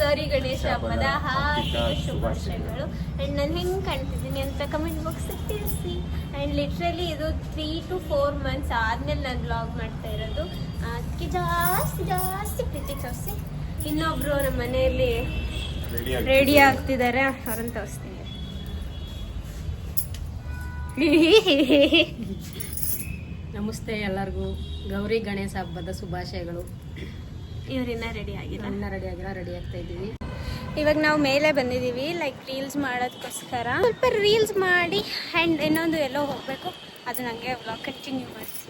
ಗೌರಿ ಗಣೇಶ ಹಬ್ಬದ ಹಾರ್ದಿಕ ಶುಭಾಶಯಗಳು. ಆ್ಯಂಡ್ ನಾನು ಹೆಂಗೆ ಕಾಣ್ತಿದ್ದೀನಿ ಅಂತ ಕಮೆಂಟ್ ಬಾಕ್ಸಿಗೆ ತಿಳಿಸಿ. ಆ್ಯಂಡ್ ಲಿಟ್ರಲಿ ಇದು 3 to 4 months ಆದಮೇಲೆ ನಾನು ಬ್ಲಾಗ್ ಮಾಡ್ತಾ ಇರೋದು. ಅದಕ್ಕೆ ಜಾಸ್ತಿ ಪ್ರೀತಿ ತೋರಿಸಿ. ಇನ್ನೊಬ್ರು ನಮ್ಮ ಮನೆಯಲ್ಲಿ ರೆಡಿ ಆಗ್ತಿದ್ದಾರೆ, ಅವ್ರನ್ನ ತೋರಿಸ್ತೀನಿ. ನಮಸ್ತೆ ಎಲ್ಲರಿಗೂ, ಗೌರಿ ಗಣೇಶ ಹಬ್ಬದ ಶುಭಾಶಯಗಳು. ಇವ್ರಿನ್ನ ರೆಡಿ ಆಗಿಲ್ಲ, ರೆಡಿ ಆಗ್ತಾ ಇದ್ದೀವಿ. ಇವಾಗ ನಾವು ಮೇಲೆ ಬಂದಿದ್ದೀವಿ, ಲೈಕ್ ರೀಲ್ಸ್ ಮಾಡೋದಕ್ಕೋಸ್ಕರ. ಸ್ವಲ್ಪ ರೀಲ್ಸ್ ಮಾಡಿ ಆ್ಯಂಡ್ ಇನ್ನೊಂದು ಎಲ್ಲೋ ಹೋಗಬೇಕು, ಅದು ನನಗೆ ವ್ಲಾಗ್ ಕಂಟಿನ್ಯೂ ಮಾಡಿಸಿ.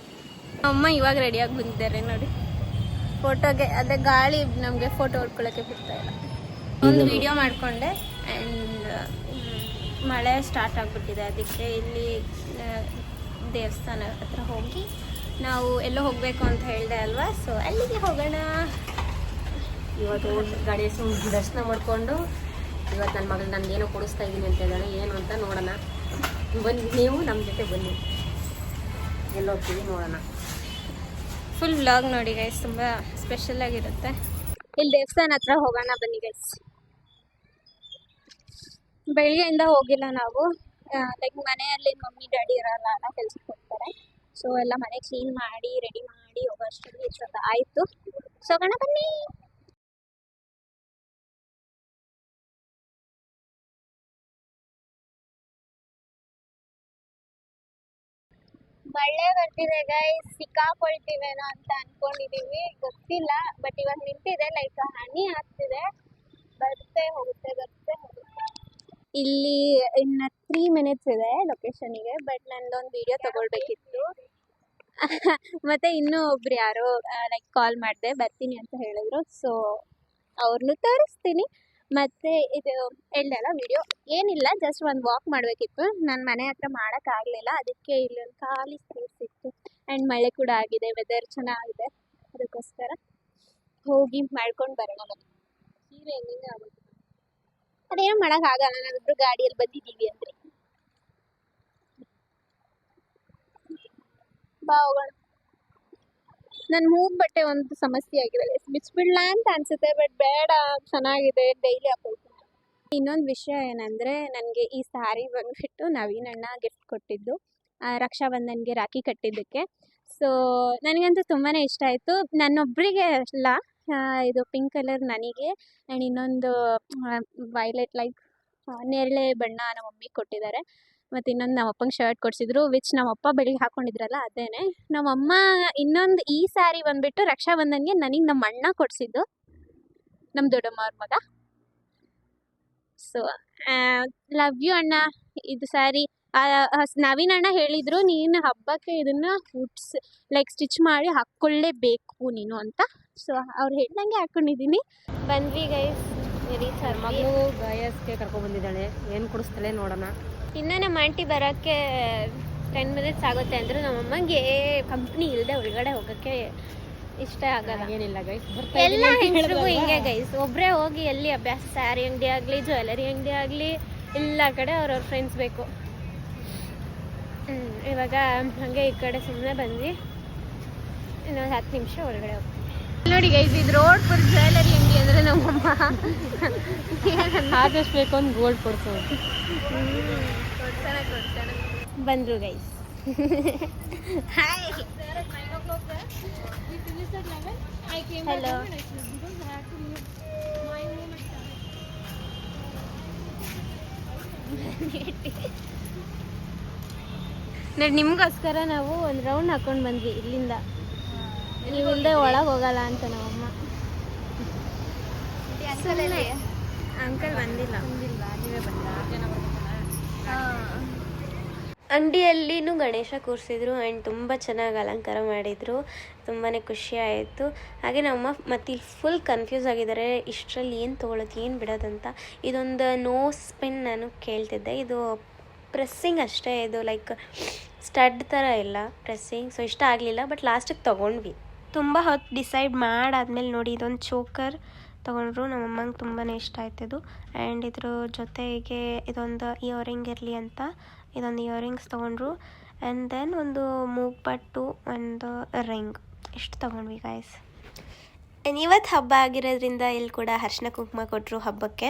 ಅಮ್ಮ ಇವಾಗ ರೆಡಿಯಾಗಿ ಬಂದಿದ್ದಾರೆ ನೋಡಿ ಫೋಟೋಗೆ. ಅದೇ ಗಾಳಿ ನಮಗೆ ಫೋಟೋ ಹೊಡ್ಕೊಳ್ಳೋಕ್ಕೆ ಬಿಡ್ತಾ ಇಲ್ಲ. ಒಂದು ವಿಡಿಯೋ ಮಾಡಿಕೊಂಡೆ ಆ್ಯಂಡ್ ಮಳೆ ಸ್ಟಾರ್ಟ್ ಆಗಿಬಿಟ್ಟಿದೆ. ಅದಕ್ಕೆ ಇಲ್ಲಿ ದೇವಸ್ಥಾನ ಹತ್ರ ಹೋಗಿ ನಾವು ಎಲ್ಲೋ ಹೋಗಬೇಕು ಅಂತ ಹೇಳಿದೆ ಅಲ್ವಾ, ಸೊ ಅಲ್ಲಿಗೆ ಹೋಗೋಣ. ಇವತ್ತು ಗಣೇಶ ದರ್ಶನ ಮಾಡಿಕೊಂಡು ಇವತ್ತು ನನ್ನ ಮಗಳು ನನಗೇನೋ ಕೊಡಿಸ್ತಾ ಇದ್ದೀನಿ ಅಂತ ಹೇಳಿದಾಳೆ. ಏನು ಅಂತ ನೋಡೋಣ. ಬನ್ನಿ, ನೀವು ನಮ್ಮ ಜೊತೆ ಬನ್ನಿ, ಎಲ್ಲೋಗ್ತೀವಿ ನೋಡೋಣ. ಫುಲ್ ವ್ಲಾಗ್ ನೋಡಿ ಗೈಸ್, ತುಂಬ ಸ್ಪೆಷಲ್ ಆಗಿರುತ್ತೆ. ಇಲ್ಲಿ ದೇವಸ್ಥಾನ ಹತ್ರ ಹೋಗೋಣ ಬನ್ನಿ ಗೈಸ್. ಬೆಳಿಗ್ಗೆಯಿಂದ ಹೋಗಿಲ್ಲ ನಾವು, ಲೈಕ್ ಮನೆಯಲ್ಲಿ ಮಮ್ಮಿ ಡ್ಯಾಡಿ ಇರಲ್ಲ ಅಲ್ಲ, ಕೆಲ್ಸಕ್ಕೆ ಹೋಗ್ತಾರೆ. ಸೊ ಎಲ್ಲ ಮನೆ ಕ್ಲೀನ್ ಮಾಡಿ ರೆಡಿ ಮಾಡಿ ಹೋಗೋಷ್ಟರಲ್ಲಿ ಇಷ್ಟೊತ್ತು ಆಯಿತು. ಸೊ ಹೋಗೋಣ ಬನ್ನಿ. ಮಳೆ ಬರ್ತಿದೆ ಗೈಸ್, ಸಿಕ್ಕಾಕೊಳ್ತೀವೇನೋ ಅಂತ ಅನ್ಕೊಂಡಿದೀವಿ, ಗೊತ್ತಿಲ್ಲ. ಬಟ್ ಇವಾಗ ನಿಂತಿದೆ, ಲೈಕ್ ಹನಿ ಆಗ್ತಿದೆ, ಬರುತ್ತೆ ಹೋಗುತ್ತೆ. ಇಲ್ಲಿ ಇನ್ನು 3 minutes ಇದೆ ಲೊಕೇಶನಿಗೆ. ಬಟ್ ನಂದೊಂದು ವಿಡಿಯೋ ತಗೊಳ್ಬೇಕಿತ್ತು. ಮತ್ತೆ ಇನ್ನೂ ಒಬ್ರು ಯಾರೋ ಲೈಕ್ ಕಾಲ್ ಮಾಡಿದೆ, ಬರ್ತೀನಿ ಅಂತ ಹೇಳಿದ್ರು. ಸೊ ಅವ್ರನ್ನೂ ತೋರಿಸ್ತೀನಿ. ಮತ್ತು ಇದು ಎಲ್ಲೆಲ್ಲ ವಿಡಿಯೋ ಏನಿಲ್ಲ, ಜಸ್ಟ್ ಒಂದು ವಾಕ್ ಮಾಡಬೇಕಿತ್ತು. ನನ್ನ ಮನೆ ಹತ್ರ ಮಾಡೋಕ್ಕಾಗಲಿಲ್ಲ, ಅದಕ್ಕೆ ಇಲ್ಲೊಂದು ಖಾಲಿ ಸ್ಪೇಸ್ ಇತ್ತು. ಆ್ಯಂಡ್ ಮಳೆ ಕೂಡ ಆಗಿದೆ, ವೆದರ್ ಚೆನ್ನಾಗಿದೆ, ಅದಕ್ಕೋಸ್ಕರ ಹೋಗಿ ಮಾಡ್ಕೊಂಡು ಬರೋಣ. ಸೀರೆ ಹೆಂಗೆ ಆಗುತ್ತೆ ಅದೇನು ಮಾಡೋಕ್ಕಾಗಲ್ಲ, ನಾವಿಬ್ರು ಗಾಡಿಯಲ್ಲಿ ಬಂದಿದ್ದೀವಿ ಅಂದರೆ. ಬಾ ಹೋಗೋಣ. ನನ್ನ ಮೂಗು ಬಟ್ಟೆ ಒಂದು ಸಮಸ್ಯೆ ಆಗಿದೆ, ಬಿಚ್ಬಿಡ್ಲ ಅಂತ ಅನ್ಸುತ್ತೆ. ಬಟ್ ಬೇಡ, ಚೆನ್ನಾಗಿದೆ, ಡೈಲಿ ಹಾಕೊಳ್ತೀನಿ. ಇನ್ನೊಂದು ವಿಷಯ ಏನಂದರೆ, ನನಗೆ ಈ ಸ್ಯಾರಿ ಬಂದುಬಿಟ್ಟು ನವೀನಣ್ಣ ಗಿಫ್ಟ್ ಕೊಟ್ಟಿದ್ದು, ರಕ್ಷಾಬಂಧನ್ಗೆ ರಾಖಿ ಕಟ್ಟಿದ್ದಕ್ಕೆ. ಸೊ ನನಗಂತೂ ತುಂಬಾ ಇಷ್ಟ ಆಯಿತು. ನನ್ನೊಬ್ಬರಿಗೆ ಅಲ್ಲ, ಇದು ಪಿಂಕ್ ಕಲರ್ ನನಗೆ, ಆ್ಯಂಡ್ ಇನ್ನೊಂದು ವೈಲೆಟ್ ಲೈಕ್ ನೇರಳೆ ಬಣ್ಣ ನಮ್ಮ ಮಮ್ಮಿಗೆ ಕೊಟ್ಟಿದ್ದಾರೆ. ಮತ್ತು ಇನ್ನೊಂದು ನಮ್ಮಪ್ಪಂಗೆ ಶರ್ಟ್ ಕೊಡಿಸಿದ್ರು, ವಿಚ್ ನಮ್ಮಪ್ಪ ಬೆಳಿಗ್ಗೆ ಹಾಕ್ಕೊಂಡಿದ್ರಲ್ಲ ಅದೇನೆ. ನಮ್ಮಮ್ಮ ಇನ್ನೊಂದು ಈ ಸ್ಯಾರಿ ಬಂದುಬಿಟ್ಟು ರಕ್ಷಾಬಂಧನ್ಗೆ ನನಗೆ ನಮ್ಮ ಅಣ್ಣ ಕೊಡಿಸಿದ್ದು, ನಮ್ಮ ದೊಡ್ಡಮ್ಮ ಅವ್ರ ಮಗ. ಸೊ ಲವ್ ಯು ಅಣ್ಣ. ಇದು ಸ್ಯಾರಿ ನವೀನ್ ಅಣ್ಣ ಹೇಳಿದರು, ನೀನು ಹಬ್ಬಕ್ಕೆ ಇದನ್ನು ಲೈಕ್ ಸ್ಟಿಚ್ ಮಾಡಿ ಹಾಕ್ಕೊಳ್ಳೇಬೇಕು ನೀನು ಅಂತ. ಸೊ ಅವ್ರು ಹೇಳ್ದಂಗೆ ಹಾಕ್ಕೊಂಡಿದ್ದೀನಿ. ಬಂದ್ವಿ ಗೈಸ್, ಮಗಳು ಗಾಯಸ್ಗೆ ಕರ್ಕೊಂಡ್ಬಂದಿದ್ದಾಳೆ, ಏನು ಕೊಡಿಸ್ತಾಳೆ ನೋಡೋಣ. ಇನ್ನು ನಮ್ಮ ಆಂಟಿ ಬರೋಕ್ಕೆ 10 minutes ಆಗುತ್ತೆ ಅಂದರು. ನಮ್ಮಮ್ಮಗೆ ಕಂಪ್ನಿ ಇಲ್ಲದೆ ಒಳಗಡೆ ಹೋಗೋಕ್ಕೆ ಇಷ್ಟ ಆಗಲ್ಲ. ಏನಿಲ್ಲ ಗೈಸ್, ಎಲ್ಲ ಹೆಂಗಸ್ರಿಗೂ ಹಿಂಗೆ ಗೈಸ್, ಒಬ್ಬರೇ ಹೋಗಿ ಎಲ್ಲಿ ಅಭ್ಯಾಸ, ಸ್ಯಾರಿ ಅಂಗಡಿ ಆಗಲಿ ಜ್ಯುವೆಲರಿ ಅಂಗಡಿ ಆಗಲಿ ಎಲ್ಲ ಕಡೆ ಅವ್ರವ್ರ ಫ್ರೆಂಡ್ಸ್ ಬೇಕು. ಇವಾಗ ಹಾಗೆ ಈ ಕಡೆ ಸುಮ್ಮನೆ ಬಂದ್ವಿ, ಇನ್ನೊಂದು 10 ನಿಮಿಷ ಒಳಗಡೆ ಹೋಗ್ತೀವಿ. ನೋಡಿ ಗೈಸ್, ಇದು ರೋಡ್ ಫುಲ್ ಜ್ಯುವೆಲರಿ ಅಂಗಡಿ ಅಂದರೆ ನಮ್ಮಮ್ಮ ಆದಷ್ಟು ಬೇಕು ಒಂದು ಗೋಲ್ಡ್ ಕೊಡ್ಸೋದು. ಕೊಡ್ತಾನೆ. ಬಂದರು ಗೈಸ್. Hi, hello. ನೋಡಿ, ನಿಮಗೋಸ್ಕರ ನಾವು ಒಂದು ರೌಂಡ್ ಹಾಕೊಂಡು ಬಂದ್ವಿ ಇಲ್ಲಿಂದ. ನೀವಿಲ್ಲದೆ ಒಳಗೆ ಹೋಗಲ್ಲ ಅಂತ ನಮ್ಮಮ್ಮ. ಅಂಕಲ್ ಬಂದಿಲ್ಲ, ನೀವೇ ಬಂದ. ಅಂಗಡಿಯಲ್ಲಿನೂ ಗಣೇಶ ಕೂರಿಸಿದ್ರು ಆ್ಯಂಡ್ ತುಂಬ ಚೆನ್ನಾಗಿ ಅಲಂಕಾರ ಮಾಡಿದರು. ತುಂಬಾ ಖುಷಿ ಆಯಿತು. ಹಾಗೆ ನಮ್ಮಮ್ಮ ಮತ್ತು ಇಲ್ಲಿ ಫುಲ್ ಕನ್ಫ್ಯೂಸ್ ಆಗಿದ್ದಾರೆ, ಇಷ್ಟರಲ್ಲಿ ಏನು ತೊಗೊಳೋದು ಏನು ಬಿಡೋದಂತ. ಇದೊಂದು ನೋಸ್ ಪಿನ್ ನಾನು ಕೇಳ್ತಿದ್ದೆ, ಇದು ಪ್ರೆಸ್ಸಿಂಗ್ ಅಷ್ಟೇ, ಇದು ಲೈಕ್ ಸ್ಟಡ್ ಥರ ಇಲ್ಲ ಪ್ರೆಸ್ಸಿಂಗ್. ಸೊ ಇಷ್ಟ ಆಗಲಿಲ್ಲ, ಬಟ್ ಲಾಸ್ಟಿಗೆ ತೊಗೊಂಡ್ವಿ. ತುಂಬ ಹೊತ್ತು ಡಿಸೈಡ್ ಮಾಡಾದ್ಮೇಲೆ ನೋಡಿ, ಇದೊಂದು ಚೋಕರ್ ತೊಗೊಂಡ್ರು. ನಮ್ಮಮ್ಮಂಗೆ ತುಂಬಾ ಇಷ್ಟ ಆಯ್ತಿದ್ದು. ಆ್ಯಂಡ್ ಇದ್ರ ಜೊತೆಗೆ ಇದೊಂದು ಇಯರಿಂಗ್ ಇರಲಿ ಅಂತ ಇದೊಂದು ಇಯರಿಂಗ್ಸ್ ತೊಗೊಂಡ್ರು. ಆ್ಯಂಡ್ ದೆನ್ ಒಂದು ಮೂಗ್ಬಟ್ಟು, ಒಂದು ರಿಂಗ್, ಇಷ್ಟು ತೊಗೊಂಡ್ವಿ ಗಾಯ್ಸ್. ಇವತ್ತು ಹಬ್ಬ ಆಗಿರೋದ್ರಿಂದ ಇಲ್ಲಿ ಕೂಡ ಅರಿಶಿನ ಕುಂಕುಮ ಕೊಟ್ಟರು ಹಬ್ಬಕ್ಕೆ.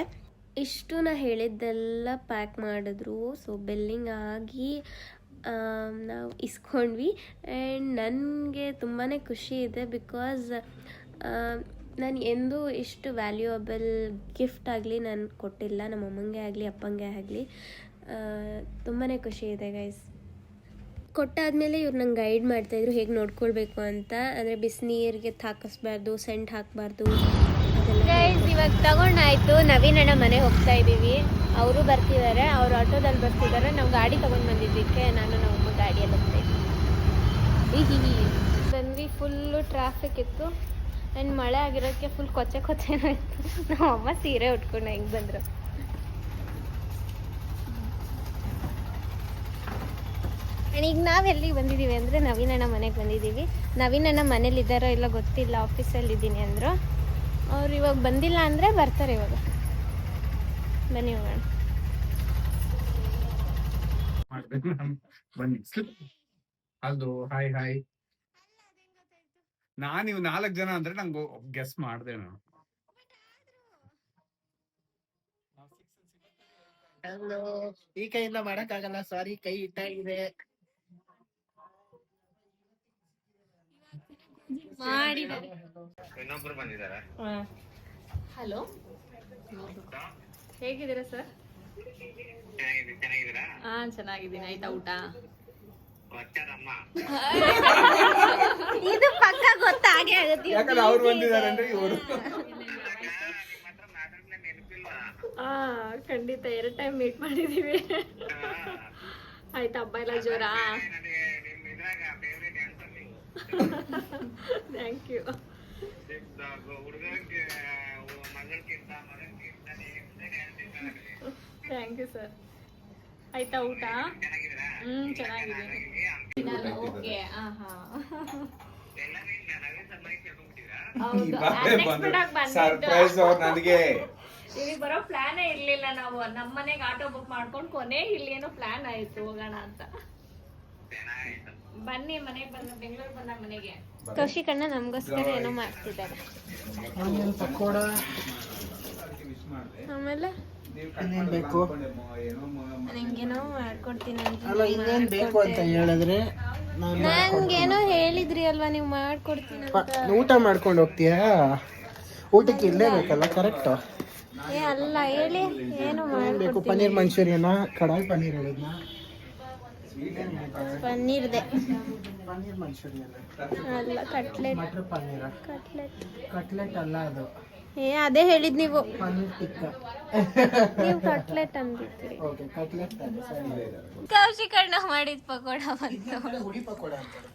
ಇಷ್ಟು ನಾ ಹೇಳಿದ್ದೆಲ್ಲ ಪ್ಯಾಕ್ ಮಾಡಿದ್ರು. ಸೊ ಬಿಲ್ಲಿಂಗ್ ಆಗಿ ನಾವು ಇಸ್ಕೊಂಡ್ವಿ. ಆ್ಯಂಡ್ ನನಗೆ ತುಂಬಾ ಖುಷಿ ಇದೆ, ಬಿಕಾಸ್ ನಾನು ಎಂದೂ ಇಷ್ಟು ವ್ಯಾಲ್ಯೂಯಬಲ್ ಗಿಫ್ಟ್ ಆಗಲಿ ನಾನು ಕೊಟ್ಟಿಲ್ಲ, ನಮ್ಮ ಅಮ್ಮಂಗೆ ಆಗಲಿ ಅಪ್ಪಂಗೆ ಆಗಲಿ. ತುಂಬಾ ಖುಷಿ ಇದೆ ಗೈಸ್. ಕೊಟ್ಟಾದಮೇಲೆ ಇವ್ರು ನಂಗೆ ಗೈಡ್ ಮಾಡ್ತಾಯಿದ್ರು ಹೇಗೆ ನೋಡ್ಕೊಳ್ಬೇಕು ಅಂತ. ಅಂದರೆ ಬಿಸಿನೀರಿಗೆ ಹಾಕಿಸ್ಬಾರ್ದು, ಸೆಂಟ್ ಹಾಕಬಾರ್ದು ಅದೆಲ್ಲ. ಗೈಸ್ ಇವಾಗ ತಗೊಂಡಾಯ್ತು, ನವೀನಣ್ಣ ಮನೆ ಹೋಗ್ತಾ ಇದ್ದೀವಿ. ಅವರು ಬರ್ತಿದ್ದಾರೆ, ಅವ್ರು ಆಟೋದಲ್ಲಿ ಬರ್ತಿದ್ದಾರೆ. ನಾವು ಗಾಡಿ ತೊಗೊಂಡು ಬಂದಿದ್ದಕ್ಕೆ ನಾನು ನಮ್ಮ ಗಾಡಿಯಲ್ಲಿ ಹೋಗ್ತಾ ಇದ್ದೀವಿ. ಬಂದ್ವಿ, ಫುಲ್ಲು ಟ್ರಾಫಿಕ್ ಇತ್ತು. ಆ್ಯಂಡ್ ಮಳೆ ಆಗಿರೋಕ್ಕೆ ಫುಲ್ ಕೊಚ್ಚೆನೋ ಇತ್ತು. ನಮ್ಮಮ್ಮ ಸೀರೆ ಉಟ್ಕೊಂಡು ಹೆಂಗೆ ಬಂದರು. ಆ್ಯಂಡ್ ಈಗ ನಾವು ಎಲ್ಲಿಗೆ ಬಂದಿದ್ದೀವಿ ಅಂದರೆ ನವೀನಣ್ಣ ಮನೆಗೆ ಬಂದಿದ್ದೀವಿ. ನವೀನಣ್ಣ ಮನೇಲಿದ್ದಾರೋ ಇಲ್ಲ ಗೊತ್ತಿಲ್ಲ, ಆಫೀಸಲ್ಲಿ ಇದ್ದೀನಿ ಅಂದರು. ಅವ್ರು ಇವಾಗ ಬಂದಿಲ್ಲ ಅಂದರೆ ಬರ್ತಾರೆ ಇವಾಗ. ಬನ್ನಿ ಹೋಗೋಣ. ಅದು ಹಾಯ್ ಹಾಯ್. ನೀವು 4 ಜನ ಅಂದ್ರೆ ನಂಗೆ ಗೆಸ್ ಮಾಡಿದೆ ನಾನು. ಹಲೋ, ಈ ಕೈಯಿಂದ ಮಾಡಕ್ಕಾಗಲ್ಲ, ಸಾರಿ, ಕೈ ಇಟ್ಟಾಗಿದೆ. ಇನ್ನೊಬ್ರು ಬಂದಿದಾರ. ಹಲೋ, ಹೇಗಿದ್ದೀರಾ ಸರ್? ಚೆನ್ನಾಗಿದ್ದೀರಾ? ಚೆನ್ನಾಗಿದ್ದೀನಿ. ಆಯ್ತಾ ಊಟ? వచ్చారಮ್ಮ. ಇದು ಪಕ್ಕ ಗೊತ್ತಾಗೆ ಆಗುತ್ತೆ. ಯಾಕಂದ್ರೆ ಅವ್ರು ಬಂದಿದ್ದಾರೆ ಅಂದ್ರೆ ಇವರು. ಖಂಡಿತ 2 ಟೈಮ್ ಮೀಟ್ ಮಾಡಿದೀವಿ. ಆಯ್ತಾ ಹಬ್ಬ ಎಲ್ಲ ಜೋರ? Thank you. Thank you sir. ಆಯ್ತಾ ಊಟ? ಚೆನ್ನಾಗಿದ್ದೀನಿ. ಓಕೆ. ಸರ್ಪ್ರೈಸ್ ನನಗೆ. ಇಲ್ಲಿ ಬರೋ ಪ್ಲಾನೇ ಇರ್ಲಿಲ್ಲ. ನಾವು ನಮ್ಮ ಮನೆಗೆ ಆಟೋ ಬುಕ್ ಮಾಡ್ಕೊಂಡು ಕೊನೆ ಇಲ್ಲಿ ಏನೋ ಪ್ಲಾನ್ ಆಯ್ತು ಹೋಗೋಣ ಅಂತ. ಬನ್ನಿ ಮನೆಗೆ ಬಂದ, ಬೆಂಗಳೂರು ಬಂದ ಮನೆಗೆ. ಕೌಶಿಕಣ್ಣ ನಮಗೋಸ್ಕರ ಏನೋ ಮಾಡ್ತಿದ್ದಾರೆ. ಆಮೇಲೆ ನಂಗೇನೋ ಮಾಡ್ಕೊಡ್ತೀನಿ ಅಲ್ಲ, ಇನ್ನೇನ್ ಬೇಕು ಅಂತ ಹೇಳಿದ್ರೆ ನಂಗೇನೋ ಹೇಳಿದ್ರಿ ಅಲ್ವಾ ನೀವು ಮಾಡ್ಕೊಡ್ತೀನಿ ಅಂತ. ಊಟ ಮಾಡ್ಕೊಂಡು ಹೋಗ್ತೀಯಾ? ಊಟಕ್ಕೆ ಇಲ್ಲೇ ಬೇಕಲ್ಲ, ಕರೆಕ್ಟ್. ಅಲ್ಲ ಹೇಳಿ, ಏನು ಬೇಕು? ಪನ್ನೀರ್ ಮಂಚೂರಿಯನ, ಕಡಾಯಿ ಪನ್ನೀರ್ ಹೇಳಿದ್ನ? ಪನ್ನೀರ್ದೆ. ಪನ್ನೀರ್ ಮಂಚೂರಿಯನ್ ಅಲ್ಲ, ಕಟ್ಲೆಟ್. ಮಟರ್ ಪನ್ನೀರ? ಕಟ್ಲೆಟ್ ಅಲ್ಲ ಅದು. ಅದೇ ಹೇಳಿದ್ ನೀವು. ಪನ್ನೀರ್ ಟಿಕ್ಕ. ನೀವು ಕಟ್ಲೆಟ್ ಅಂದಿದ್ರಿ. Okay, cutlet. ಕೌಶಿಕಣ್ಣ ಮಾಡಿದ ಪಕೋಡ ಬಂತು. ಹುಡಿ ಪಕೋಡ ಅಂತಾರೆ.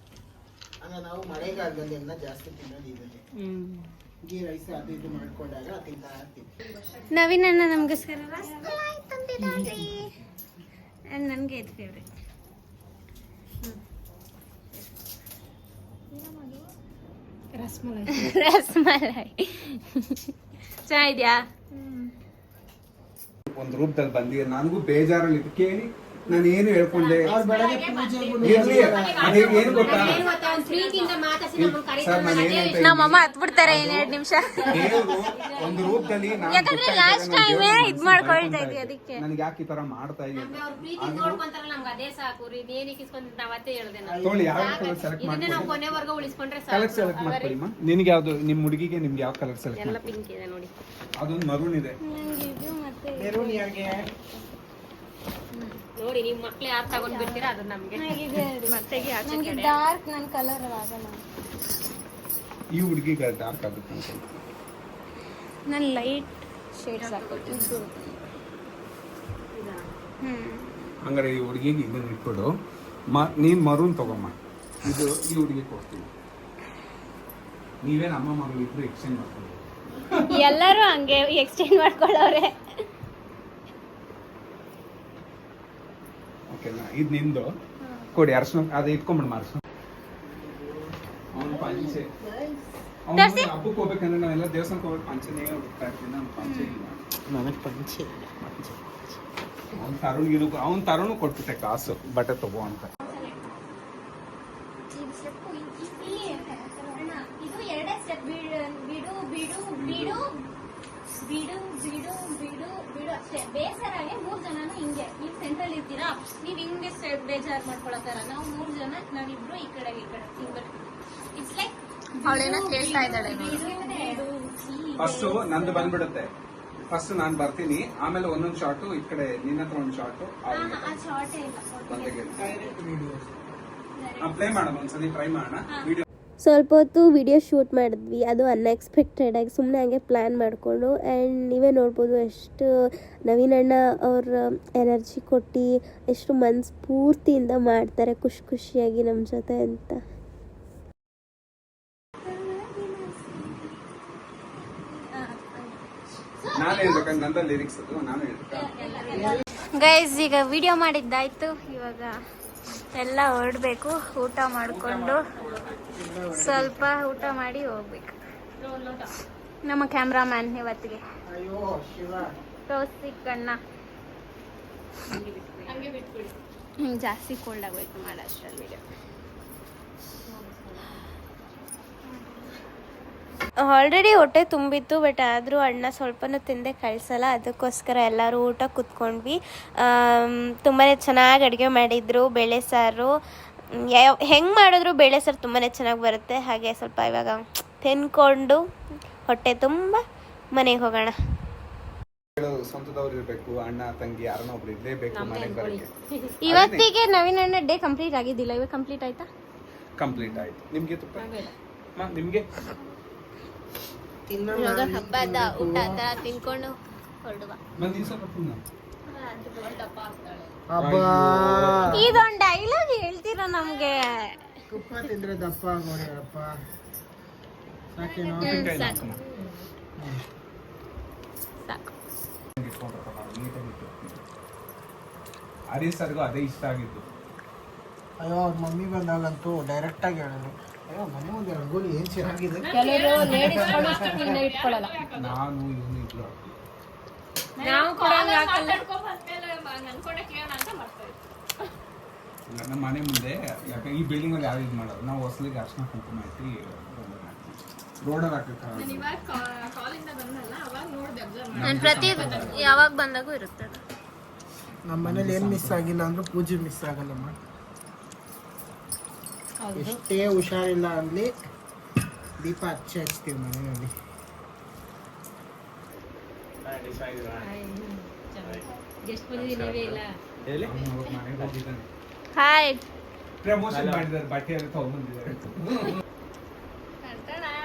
ಅಂದ್ರೆ ನಾವು ಮಳೆಗಾಲದಲ್ಲಿ ಎಲ್ಲ ಜಾಸ್ತಿ ತಿನ್ನೋದು ಇದನ್ನೇ. ಗೀ ರೈಸ್ ಅದು ಇದು ಮಾಡ್ಕೊಂಡಾಗ ತಿಂತಾ ಇರ್ತೀವಿ. ನವೀನಣ್ಣ ನಮಗೋಸ್ಕರ ರಸಮಲೈ ತಂದಿದ್ದಾರೆ. ನನಗೆ ಇದು ಫೇವ್ರೆಟ್. ರಸಮಲೈ ಚೆನ್ನಾಗಿದ್ಯಾ? ಒಂದು ರೂಪದಲ್ಲಿ ಬಂದಿದೆ. ನನಗೂ ಬೇಜಾರಲ್ಲಿ ಇದು ಕೇಳಿ ನಾನು ಏನು ಹೇಳ್ಕೊಂಡೆ. ಏನು ಗೊತ್ತಾ ಸರ್, ನಾನು ಏನಂತ ನಮ್ಮಮ್ಮ ಹತ್ಬಿಡ್ತಾರೆ 2 ನಿಮಿಷ. ಒಂದು ರೂಪದಲ್ಲಿ ಯಾಕಂದ್ರೆ ಲಾಸ್ಟ್ ಟೈಮ್ ಇದ್ ಮಾಡ್ಕೊಳ್ತಾ ಇದ್ವಿ, ಅದಕ್ಕೆ ನನಗೆ ಯಾಕೆ ಈ ತರ ಮಾಡ್ತಾ ಇದ್ದೀನಿ ನಮ್ಗೆ ಅದೇ ಸಾಕು. ಏನಕ್ಕೆ ಇಸ್ಕೊಂಡ್ ಅವತ್ತೇ ಹೇಳ್ದೆ ನಾನು. ತೋಳಿ ಯಾವ ಕಲರ್ ಸೆಲೆಕ್ಟ್ ಇದನ್ನೇ ನಾವು ಕೊನೆವರೆಗೂ ಉಳಿಸ್ಕೊಂಡ್ರೆ ಕಲರ್ ಸೆಲೆಕ್ಟ್ ಮಾಡ್ಕೊಳ್ಳಿ. ನಿನ್ಗೆ ಯಾವ್ದು, ನಿಮ್ಮ ಹುಡುಗಿಗೆ ನಿಮ್ಗೆ ಯಾವ ಕಲರ್ ಸೆಲೆಕ್ಟ್ ಎಲ್ಲ ಪಿಂಕ್ ಇದೆ ನೋಡಿ. ಅದೊಂದು ಮರೂನ್ ಇದೆ. ಮೆರೂನ್ ಯಾಕೆ? ನೋಡಿ, ನೀವು ಮಕ್ಳು ಯಾರು ತಗೊಂಡ್ ಬಿಡ್ತೀರಾ ಅದು ನಮ್ಗೆ ಮತ್ತೆಗೆ ಆಚೆ ಕಡೆ. ಡಾರ್ಕ್ ನನ್ನ ಕಲರ್ ಆಗಲ್ಲ. ಈ ಹುಡುಗಿಗೆ ಡಾರ್ಕ್ ಆಗುತ್ತೆ ಅಂತ. ನಾನು ಲೈಟ್ ಶೇಡ್ಸ್ ಹಾಕೋದು. ಹಂಗಾರೆ ಈ ಹುಡುಗಿಗೆ ಇದನ್ನ ಇಟ್ಕೊಡು. ನೀನ್ ಮರೂನ್ ತಗೊಮ್ಮ. ಇದು ಈ ಹುಡುಗಿ ಕೊಡ್ತೀನಿ. ನೀವೇನು ಅಮ್ಮ ಮಗಳು ಇಬ್ರು ಎಕ್ಸ್ಚೇಂಜ್ ಮಾಡ್ಕೊಂಡು. ಎಲ್ಲರೂ ಹಂಗೆ ಎಕ್ಸ್ಚೇಂಜ್ ಮಾಡ್ಕೊಳ್ಳೋರೆ. ಓಕೆನಾ? ಇದು ನಿಂದು ಕೊಡಿ. ಅರ್ಶನ ಅದು ಇಟ್ಕೊಂಡ್ಬಿಡು. ಮಾರ್ಸು ಅವನು ಪಂಚೆ ಅವ್ನು ಹಬ್ಬಕ್ಕೆ ಹೋಗ್ಬೇಕಂದ್ರೆ ನಾವೆಲ್ಲ ದೇವಸ್ಥಾನಕ್ಕೆ ಹೋಗ್ಬೇಕು ಪಂಚನೇ ಹೋಗ್ತಾ ಇರ್ತೀನಿ. ನಾನು ಪಂಚೆ ಇಲ್ಲ, ನನಗೆ ಪಂಚೆ ಅವ್ನು ತರುಣ್ ಕೊಟ್ಬಿಟ್ಟೆ ಕಾಸು ಬಟ್ಟೆ ತಗೋ ಅಂತ. ಇದು ಎರಡೇ ಸ್ಟೆಪ್. ಬಿಡು ಬಿಡು ಬಿಡು ಬಿಡು ಬಿಡು ಬಿಡು ಬಿಡು ಬಿಡು ಅಷ್ಟೇ. ಬೇಸರಾಗೆ 3 ಜನನು ಹಿಂಗೆ ನೀವು ಸೆಂಟ್ರಲ್ ಇರ್ತೀರಾ, ನೀವ್ ಹಿಂಗೆ ಬೇಜಾರ್ ಮಾಡ್ಕೊಳತ್ತಾರ. ನಾವು 3 ಜನ, ನಾವಿಬ್ರು ಈ ಕಡೆ ಇಟ್ಸ್ ಲೈಕ್ ಅವಳೇನ ಕೇಳ್ತಾ ಇದ್ದಾಳೆ. ಫಸ್ಟ್ ನಂದು ಬಂದ್ಬಿಡುತ್ತೆ, ಫಸ್ಟ್ ನಾನ್ ಬರ್ತೀನಿ, ಆಮೇಲೆ ಒಂದೊಂದು ಶಾರ್ಟು ಈ ಕಡೆ ನಿನ್ನ ಹತ್ರ ಒಂದು ಶಾರ್ಟು ಆ ಶಾರ್ಟೇ ಇಲ್ಲ. ಪ್ಲೇ ಮಾಡೋಣ, ಒಂದ್ಸತಿ ಟ್ರೈ ಮಾಡೋಣ ವಿಡಿಯೋ. ಸ್ವಲ್ಪ ಹೊತ್ತು ವಿಡಿಯೋ ಶೂಟ್ ಮಾಡಿದ್ವಿ, ಅದು ಅನ್ಎಕ್ಸ್ಪೆಕ್ಟೆಡಾಗಿ ಸುಮ್ಮನೆ ಹಾಗೆ ಪ್ಲ್ಯಾನ್ ಮಾಡಿಕೊಂಡು. ಆ್ಯಂಡ್ ನೀವೇ ನೋಡ್ಬೋದು ಎಷ್ಟು ನವೀನ್ ಅಣ್ಣ ಅವ್ರ ಎನರ್ಜಿ ಕೊಟ್ಟು ಎಷ್ಟು ಮನಸ್ಫೂರ್ತಿಯಿಂದ ಮಾಡ್ತಾರೆ ಖುಷಿ ಖುಷಿಯಾಗಿ ನಮ್ಮ ಜೊತೆ ಅಂತ. ನಾನು ಹೇಳ್ಬೇಕಂದ್ರೆ ನಂದ ಲಿರಿಕ್ಸ್ ಅದು ನಾನು ಹೇಳ್ಬೇಕಾ. ಗೈಸ್, ಈಗ ವಿಡಿಯೋ ಮಾಡಿದ್ದಾಯ್ತು, ಇವಾಗ ಎಲ್ಲ ಹೊರಡಬೇಕು. ಊಟ ಮಾಡಿಕೊಂಡು ಸ್ವಲ್ಪ ಊಟ ಮಾಡಿ ಹೋಗ್ಬೇಕು. ನಮ್ಮ ಕ್ಯಾಮ್ರಾಮ್ಯಾನ್ ಇವತ್ತಿಗೆ ಅಯ್ಯೋ ಶಿವ ಕೌಶಿಕ್ ಅಣ್ಣ. ಜಾಸ್ತಿ ಕೋಲ್ಡ್ ಆಗೋಯ್ತು ಮಾಡೋಷ್ಟರಲ್ಲಿ ವಿಡಿಯೋ. ಆಲ್ರೆಡಿ ಹೊಟ್ಟೆ ತುಂಬಿತ್ತು, ಬಟ್ ಆದರೂ ಅಣ್ಣ ಸ್ವಲ್ಪನೂ ತಿಂದೆ ಕಳಿಸಲ್ಲ. ಅದಕ್ಕೋಸ್ಕರ ಎಲ್ಲರೂ ಊಟ ಕೂತ್ಕೊಂಡ್ವಿ. ತುಂಬಾ ಚೆನ್ನಾಗಿ ಅಡುಗೆ ಮಾಡಿದರು. ಬೇಳೆ ಸಾರು ಹೆಂಗೆ ಮಾಡಿದ್ರು ಬೇಳೆ ಸಾರು ತುಂಬಾ ಚೆನ್ನಾಗಿ ಬರುತ್ತೆ. ಹಾಗೆ ಸ್ವಲ್ಪ ಇವಾಗ ತಿನ್ಕೊಂಡು ಹೊಟ್ಟೆ ತುಂಬ ಮನೆಗೆ ಹೋಗೋಣ. ಸ್ವಂತದವ್ರು ಇರಬೇಕು, ಅಣ್ಣ ತಂಗಿ ಯಾರನ್ನ ಒಬ್ರು ಇರಲೇಬೇಕು ಮನೆಗೆ ಬರೋಕ್ಕೆ. ಇವತ್ತಿಗೆ ನವೀನ್ ಅಣ್ಣ ಡೇ ಕಂಪ್ಲೀಟ್ ಆಗಿದ್ದಿಲ್ಲ, ಇವಾಗ ಕಂಪ್ಲೀಟ್ ಆಯ್ತಾ? ಕಂಪ್ಲೀಟ್ ಆಯ್ತು. ನಿಮ್ಗೆ ತುಪ್ಪ ನಿಮ್ಗೆ ಇವಾಗ ಹಬ್ಬದ ಊಟ ತರ ತಿನ್ಕೊಂಡು ಹೊರಡುವ. ಇದೊಂದು ಡೈಲಾಗ್ ಹೇಳ್ತೀರಾ ನಮ್ಗೆ? ತುಪ್ಪ ತಿಂದ್ರೆ ದಪ್ಪ ಆಗೋರಪ್ಪ. ಸಾಕು. ಹರೀಶ್ ಸರ್ಗೂ ಅದೇ ಇಷ್ಟ ಆಗಿತ್ತು. ಅಯ್ಯೋ ಅವ್ರ ಮಮ್ಮಿ ಬಂದಾಗಂತೂ ಡೈರೆಕ್ಟ್ ಆಗಿ ಹೇಳಿದ್ರು, ಅಯ್ಯೋ ಮನೆ ಮುಂದೆ ರಂಗೋಲಿ ಏನ್ ಚೆನ್ನಾಗಿದೆ. ನಾನು ಇವನು ಇಬ್ರು ನಮ್ಮ ಮನೆ ಮುಂದೆ, ಯಾಕೆ ಈ ಬಿಲ್ಡಿಂಗ್ ಅಲ್ಲಿ ಯಾರು ಇದು ಮಾಡೋದು, ನಾವು ಹೊಸಲಿಗೆ ಅರ್ಶನ ಕುಂಕುಮ ಹಾಕಿ ರೋಡಲ್ಲಿ ಹಾಕಕ್ಕೆ. ಪ್ರತಿ ಯಾವಾಗ ಬಂದಾಗೂ ಇರುತ್ತೆ. ನಮ್ಮ ಮನೇಲಿ ಏನ್ ಮಿಸ್ ಆಗಿಲ್ಲ ಅಂದ್ರೂ ಪೂಜೆ ಮಿಸ್ ಆಗಲ್ಲಮ್ಮ. ಎಷ್ಟೇ ಹುಷಾರಿಲ್ಲ ಅಂದ್ಲಿ ದೀಪ ಹಚ್ತೀವಿ ಮನೆಯಲ್ಲಿ. ಹಾಯ್, ಪ್ರಮೋಷನ್ ಮಾಡಿದ್ದಾರೆ, ಬಟ್ಟೆ ಎಲ್ಲ ತಗೊಂಡ್ಬಂದಿದ್ದಾರೆ.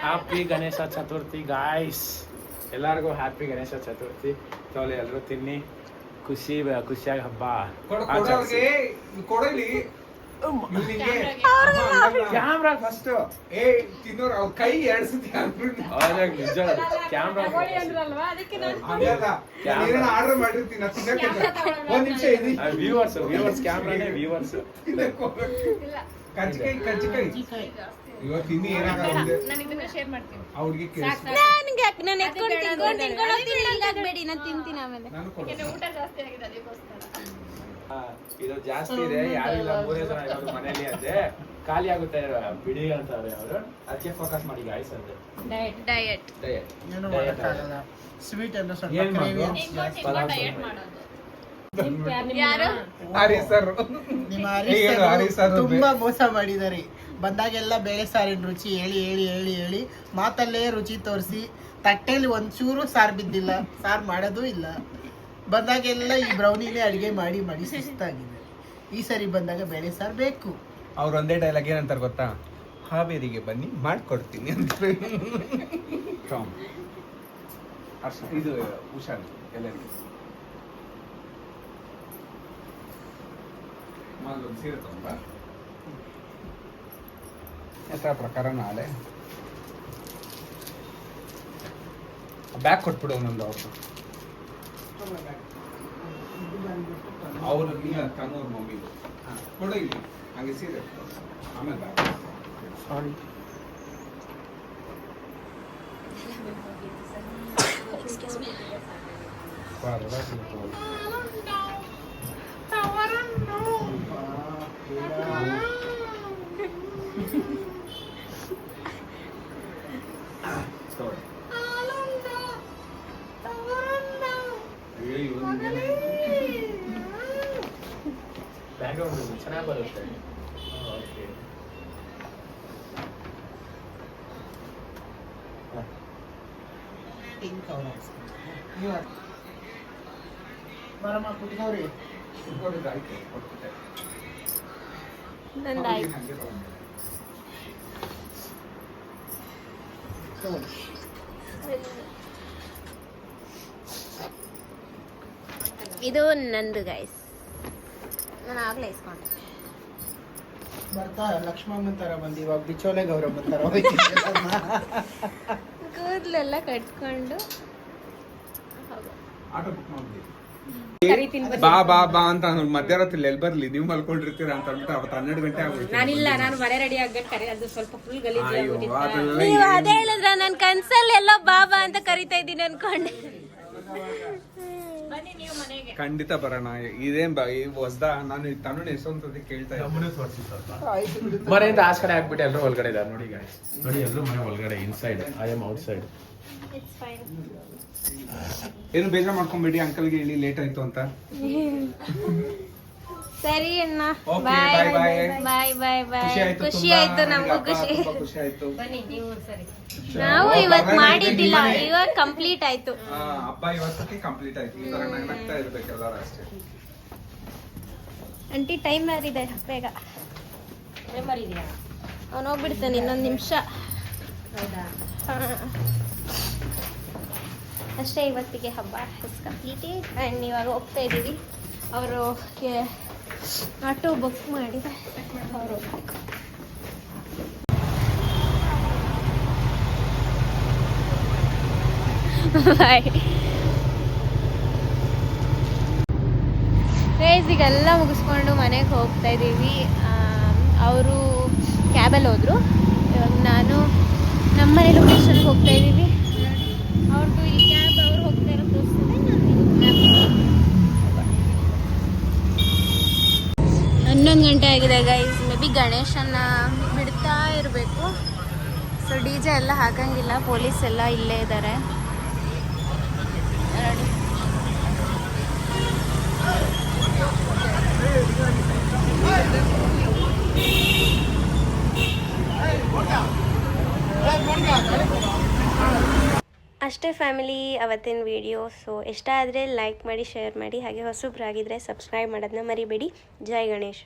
ಹ್ಯಾಪಿ ಗಣೇಶ ಚತುರ್ಥಿ ಗಾಯ್ಸ್, ಎಲ್ಲರಿಗೂ ಹ್ಯಾಪಿ ಗಣೇಶ ಚತುರ್ಥಿ. ಚಲೋ ಎಲ್ಲರೂ ತಿನ್ನಿ, ಖುಷಿಯಾಗಿ ಹಬ್ಬ ಕೊಡಲಿ. ಕ್ಯಾಮ್ರಾ ಫಸ್ಟ್ ತಿನ್ನೋರು ಅವ್ರ ಕೈ ಎಡ್ಸುತ್ತೆ. ನಿಜ ಕ್ಯಾಮ್ರಾ ಆರ್ಡರ್ ಮಾಡಿರ್ತೀನಿ ಒಂದ್ ನಿಮಿಷ ವ್ಯೂವರ್ಸ್ ಕ್ಯಾಮ್ರಾನೇ ವ್ಯೂವರ್ಸ್. ಕಜ್ಜಿಕಾಯಿ ಇವತ್ತು ತಿನ್ನಿ ಏನಾಗಲ್ಲ. ಅವ್ರಿಗೆ ಇದು ಜಾಸ್ತಿ ಇದೆ, ಯಾರಿಲ್ಲ 3 ಜನ ಇರೋದು ಮನೇಲಿ ಅಂದ್ರೆ ಖಾಲಿ ಆಗುತ್ತೆ ಬಿಡಿ ಅಂತಾರೆ ಅವರು. ಅದಕ್ಕೆ ಫೋಕಸ್ ಮಾಡಿ ಗಾಯ್ಸ್ ಅಂತ ಡಯಟ್ ಏನು ಮಾಡೋಕ್ಕಾಗಲ್ಲ. ಸ್ವೀಟ್ ಅಂದ್ರೆ ಸ್ವಲ್ಪ ಕ್ರೇವಿಯನ್ಸ್ ಜಾಸ್ತಿ. ಯಾರು? ಹರೀಶ್ ಸರ್, ನಿಮ್ಮ ಹರೀಶ್ ಸರ್ ತುಂಬಾ ಮೋಸ ಮಾಡಿದ್ದಾರೆ. ಬಂದಾಗೆಲ್ಲ ಬೇಳೆ ಸಾರಿನ ರುಚಿ ಹೇಳಿ ಹೇಳಿ ಹೇಳಿ ಹೇಳಿ ಮಾತಲ್ಲೇ ರುಚಿ ತೋರಿಸಿ ತಟ್ಟೆಲಿ ಒಂಚೂರು ಸಾರು ಬಿದ್ದಿಲ್ಲ, ಸಾರು ಮಾಡೋದು ಇಲ್ಲ. ಬಂದಾಗೆಲ್ಲ ಈ ಬ್ರೌನಿನೇ ಅಡುಗೆ ಮಾಡಿ ಮಾಡಿ ಸುಸ್ತಾಗಿದೆ. ಈ ಸರಿ ಬಂದಾಗ ಬೇಳೆ ಸಾರು ಬೇಕು. ಅವ್ರು ಒಂದೇ ಡೈಲಾಗ್ ಏನಂತಾರೆ ಗೊತ್ತಾ, ಹಾವೇರಿಗೆ ಬನ್ನಿ ಮಾಡ್ಕೊಡ್ತೀನಿ ಅಂತ. ಇದು ಹುಷಾರು ಎಲ್ಲರಿಗೂ. ಒಂದು ಸೀರೆ ತಗೊಂಡ ಹೆಸರ ಪ್ರಕಾರ ನಾಳೆ ಬ್ಯಾಗ್ ಕೊಟ್ಬಿಡು ಒಂದೊಂದು. ಅವರು ಇಲ್ಲ ಕನ್ನೂರ್ ಮಮ್ಮಿ ಕೊಡ ಇಲ್ಲಿ ಹಂಗೆ ಸೀರೆ ಆಮೇಲೆ ಬ್ಯಾಗ್. ಸಾರಿ ಬ್ಯಾಕ್ಗ್ರೌಂಡ್ ಚೆನ್ನಾಗಿ ಬರುತ್ತೆ. ಓಕೆ ಬರಮ್ಮ ಕುತ್ಕೋರಿ. ನಂದಾಯ್ತು. ಇದು ನಂದು ಗೈಸ್, ನಾನು ಆಗ್ಲೇ ಇಸ್ಕೊಂಡೆ. ಬರ್ತಾ ಲಕ್ಷ್ಮಮ್ಮನ್ ತರ ಬಂದು ಇವಾಗ ಬಿಚೋಲೆ ಗೌರಮ್ಮನ್ ತರ ಕೂದಲೆಲ್ಲ ಕಟ್ಕೊಂಡು ಆಟೋ ಬುಕ್ ಮಾಡ್ಬಿಡಿ. ಕರಿತೀನಿ ಬನ್ನಿ. ಬಾ ಬಾ ಬಾ ಅಂತ ನೋಡಿ ಮಧ್ಯರಾತ್ರಿ ಎಲ್ಲಿ ಬರ್ಲಿ, ನೀವು ಮಲ್ಕೊಂಡಿರ್ತೀರಾ ಅಂತ ಅಂದ್ಬಿಟ್ಟು ಅವತ್ತು 12 ಗಂಟೆ ಆಗೋಯ್ತು. ನಾನಿಲ್ಲ, ನಾನು ಮನೆ ರೆಡಿ ಆಗ್ಬೇಕು ಕರಿ, ಅದು ಸ್ವಲ್ಪ ಫುಲ್ ಗಲೀಜ್ ಅಯ್ಯೋ, ಅದೆಲ್ಲ ನೀವು ಅದೇ ಹೇಳಿದ್ರ ನನ್ ಕನ್ಸಲ್ಲಿ ಎಲ್ಲೋ ಬಾಬಾ ಅಂತ ಕರಿತಾ ಇದ್ದೀನಿ ಅನ್ಕೊಂಡೆ. ಖಂಡಿತ ಬರೋಣ. ಇದೇನ್ ಹೊಸ್ದ, ನಾನು ತಮಿಳು ಎಷ್ಟೊಂದು ಕೇಳ್ತಾ ಇದ್ದೆ. ಮನೆಯಿಂದ ಆಚೆ ಕಡೆ ಹಾಕ್ಬಿಟ್ಟು ಎಲ್ಲರೂ ಒಳಗಡೆ ಇದ್ದಾರೆ ನೋಡಿ guys. ನೋಡಿ ಎಲ್ಲರೂ ಮನೆ ಒಳಗಡೆ ಇನ್ಸೈಡ್, ಐ ಆಮ್ ಔಟ್ಸೈಡ್. ಏನು ಬೇಜಾರು ಮಾಡ್ಕೊಂಬೇಡಿ, ಅಂಕಲ್ಗೆ ಹೇಳಿ ಲೇಟ್ ಆಯ್ತು ಅಂತ. ಸರಿ ಅಣ್ಣ, Okay, ಬಾಯ್ bye, bye. ಬಾಯ್ ಬಾಯ್ ಬಾಯ್. ಖುಷಿ ತುಂಬಾ. ಆಯ್ತು, ನಮಗೂ ಖುಷಿ. ತುಂಬಾ ಖುಷಿ ಆಯ್ತು. ಬನ್ನಿ ನೀವು ಸರಿ. ನಾವು ಇವತ್ತು ಮಾಡಿದ್ದಿಲ್ಲ, ಇವಾಗ ಕಂಪ್ಲೀಟ್ ಆಯ್ತು. ಹಬ್ಬ ಇವತ್ತಕ್ಕೆ ಕಂಪ್ಲೀಟ್ ಆಯ್ತು. ಈ ತರ ನಗ್ತಾ ಇರ್ಬೇಕು ಎಲ್ಲರೂ ಅಷ್ಟೇ. ಆಂಟಿ ಟೈಮ್ ಯಾರಿದೆ ಬೇಗ. ಮೆಂಬರ್ ಇದೆಯಾ? ಅವ್ನು ಹೋಗ್ಬಿಡ್ತಾನೆ ಇನ್ನೊಂದು ನಿಮಿಷ. ಹೌದಾ? ಅಷ್ಟೇ, ಇವತ್ತಿಗೆ ಹಬ್ಬ ಇಸ್ ಕಂಪ್ಲೀಟೆಡ್. ಆ್ಯಂಡ್ ಇವಾಗ ಹೋಗ್ತಾ ಇದ್ದೀವಿ. ಅವರು ಆಟೋ ಬುಕ್ ಮಾಡಿದೆ, ಅವರು ಹೋಗ್ಬೇಕು. ಬಾಯ್ ಗೈಸ್, ಈಗೆಲ್ಲ ಮುಗಿಸ್ಕೊಂಡು ಮನೆಗೆ ಹೋಗ್ತಾ ಇದ್ದೀವಿ. ಅವರು ಕ್ಯಾಬಲ್ಲಿ ಹೋದರು. ಇವಾಗ ನಾನು ನಮ್ಮ ಮನೆ ಲೊಕೇಶನ್ಗೆ ಹೋಗ್ತಾ ಇದ್ದೀವಿ. ಅವ್ರದ್ದು ಈ ಕ್ಯಾಬ್ ಅವ್ರು ಹೋಗ್ತಾ ಇರೋ ತೋರಿಸ್ತಿದೆ, ನಾನು 11 ಗಂಟೆ ಆಗಿದೆ ಗೈಸ್. ಮೇ ಬಿ ಗಣೇಶನ್ನ ಬಿಡ್ತಾ ಇರಬೇಕು. ಸೊ DJ ಎಲ್ಲ ಹಾಕಂಗಿಲ್ಲ, ಪೊಲೀಸ್ ಎಲ್ಲ ಇಲ್ಲೇ ಇದ್ದಾರೆ. ನೋಡಿ, ಅಷ್ಟೇ ಫ್ಯಾಮಿಲಿ ಅವತ್ತಿನ ವಿಡಿಯೋ. ಸೊ ಇಷ್ಟ ಆದರೆ ಲೈಕ್ ಮಾಡಿ, ಶೇರ್ ಮಾಡಿ, ಹಾಗೆ ಹೊಸಬ್ರಾಗಿದ್ದರೆ ಸಬ್ಸ್ಕ್ರೈಬ್ ಮಾಡೋದನ್ನ ಮರಿಬೇಡಿ. ಜೈ ಗಣೇಶ್.